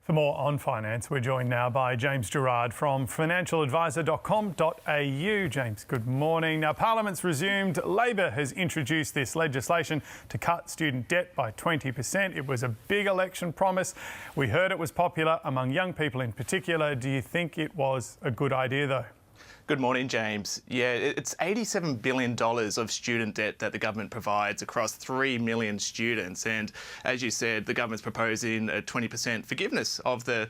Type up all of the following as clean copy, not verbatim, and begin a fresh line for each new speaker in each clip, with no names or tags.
For more on finance, we're joined now by James Gerrard from financialadvisor.com.au. James, good morning. Now, Parliament's resumed. Labor has introduced this legislation to cut student debt by 20%. It was a big election promise. We heard it was popular among young people in particular. Do you think it was a good idea, though?
Good morning, James. Yeah, it's $87 billion of student debt that the government provides across 3 million students. And as you said, the government's proposing a 20% forgiveness of the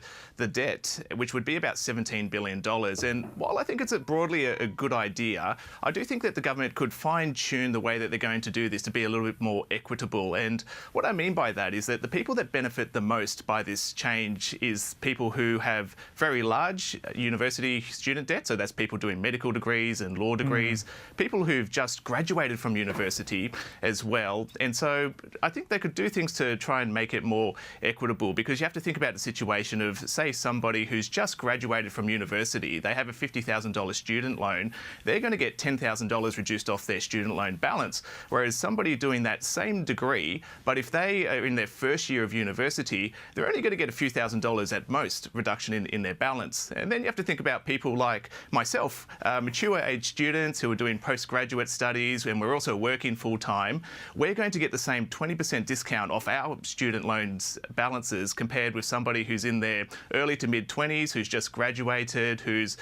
debt, which would be about $17 billion. And while I think it's broadly a good idea, I do think that the government could fine-tune the way that they're going to do this to be a little bit more equitable. And what I mean by that is that the people that benefit the most by this change is people who have very large university student debt. So that's people doing medical degrees and law degrees, people who've just graduated from university as well. And so I think they could do things to try and make it more equitable, because you have to think about the situation of, say, somebody who's just graduated from university, they have a $50,000 student loan, they're going to get $10,000 reduced off their student loan balance. Whereas somebody doing that same degree, but if they are in their first year of university, they're only going to get a few $1,000s at most reduction in their balance. And then you have to think about people like myself, mature age students who are doing postgraduate studies, and we're also working full time. We're going to get the same 20% discount off our student loans balances compared with somebody who's in their early to mid 20s, who's just graduated, who's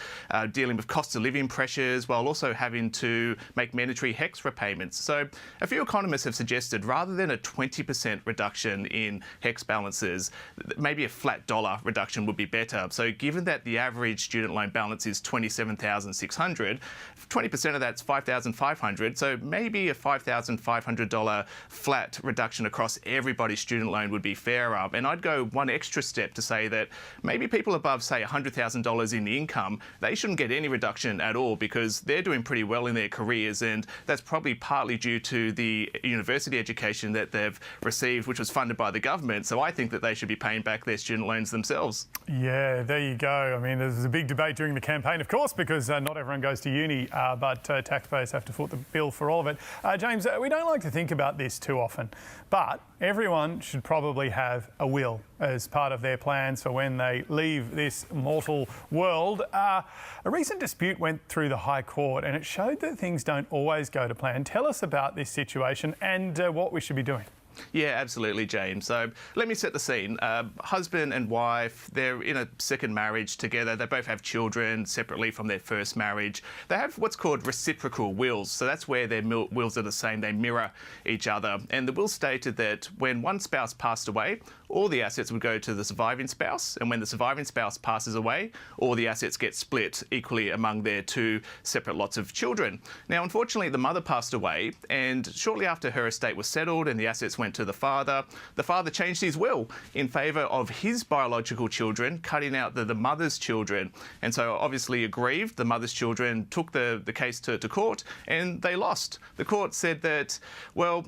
dealing with cost of living pressures while also having to make mandatory HECS repayments. So a few economists have suggested rather than a 20% reduction in HECS balances, maybe a flat dollar reduction would be better. So given that the average student loan balance is $27,600, 20% of that's $5,500, so maybe a $5,500 flat reduction across everybody's student loan would be fairer. And I'd go one extra step to say that maybe people above, say, $100,000 in income, they shouldn't get any reduction at all, because they're doing pretty well in their careers, and that's probably partly due to the university education that they've received, which was funded by the government. So I think that they should be paying back their student loans themselves.
Yeah, there you go. I mean, there's a big debate during the campaign, of course, because not everyone goes to uni, but taxpayers have to foot the bill for all of it. James, we don't like to think about this too often, but everyone should probably have a will as part of their plans for when they leave this mortal world. A recent dispute went through the High Court and it showed that things don't always go to plan. Tell us about this situation and what we should be doing.
Yeah, absolutely, James. So let me set the scene. Husband and wife, they're in a second marriage together. They both have children separately from their first marriage. They have what's called reciprocal wills. So that's where their wills are the same. They mirror each other. And the will stated that when one spouse passed away, all the assets would go to the surviving spouse. And when the surviving spouse passes away, all the assets get split equally among their two separate lots of children. Now, unfortunately, the mother passed away, and shortly after her estate was settled and the assets went to the father changed his will in favour of his biological children, cutting out the mother's children. And so obviously aggrieved, the mother's children took the case to court and they lost. The court said that, well,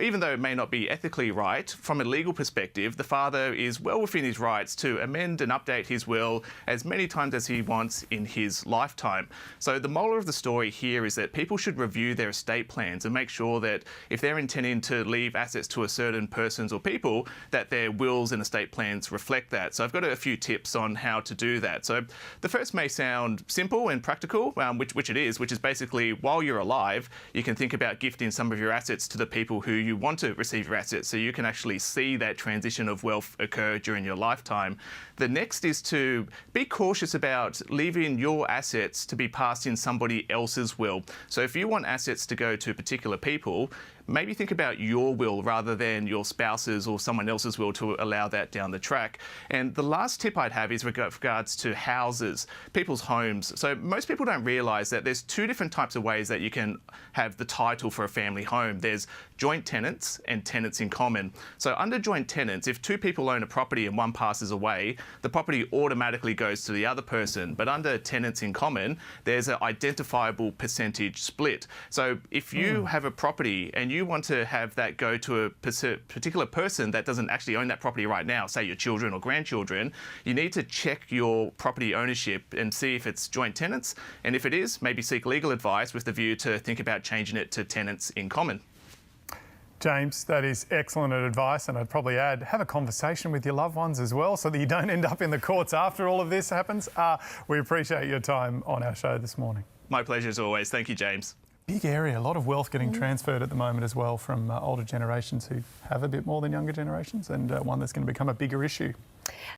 even though it may not be ethically right, from a legal perspective, the father is well within his rights to amend and update his will as many times as he wants in his lifetime. So the moral of the story here is that people should review their estate plans and make sure that if they're intending to leave assets to a certain persons or people, that their wills and estate plans reflect that. So I've got a few tips on how to do that. So the first may sound simple and practical, which it is, which is basically while you're alive, you can think about gifting some of your assets to the people who you want to receive your assets, so you can actually see that transition of wealth occur during your lifetime. The next is to be cautious about leaving your assets to be passed in somebody else's will. So if you want assets to go to particular people, maybe think about your will rather than your spouse's or someone else's will to allow that down the track. And the last tip I'd have is regards to houses, people's homes. So most people don't realise that there's two different types of ways that you can have the title for a family home. There's joint tenants and tenants in common. So under joint tenants, if two people own a property and one passes away, the property automatically goes to the other person. But under tenants in common, there's an identifiable percentage split. So if you have a property and you want to have that go to a particular person that doesn't actually own that property right now, say your children or grandchildren, you need to check your property ownership and see if it's joint tenants. And if it is, maybe seek legal advice with the view to think about changing it to tenants in common.
James, that is excellent advice, and I'd probably add, have a conversation with your loved ones as well so that you don't end up in the courts after all of this happens. We appreciate your time on our show this morning.
My pleasure as always. Thank you, James.
Big area, a lot of wealth getting transferred at the moment as well from older generations who have a bit more than younger generations, and one that's going to become a bigger issue.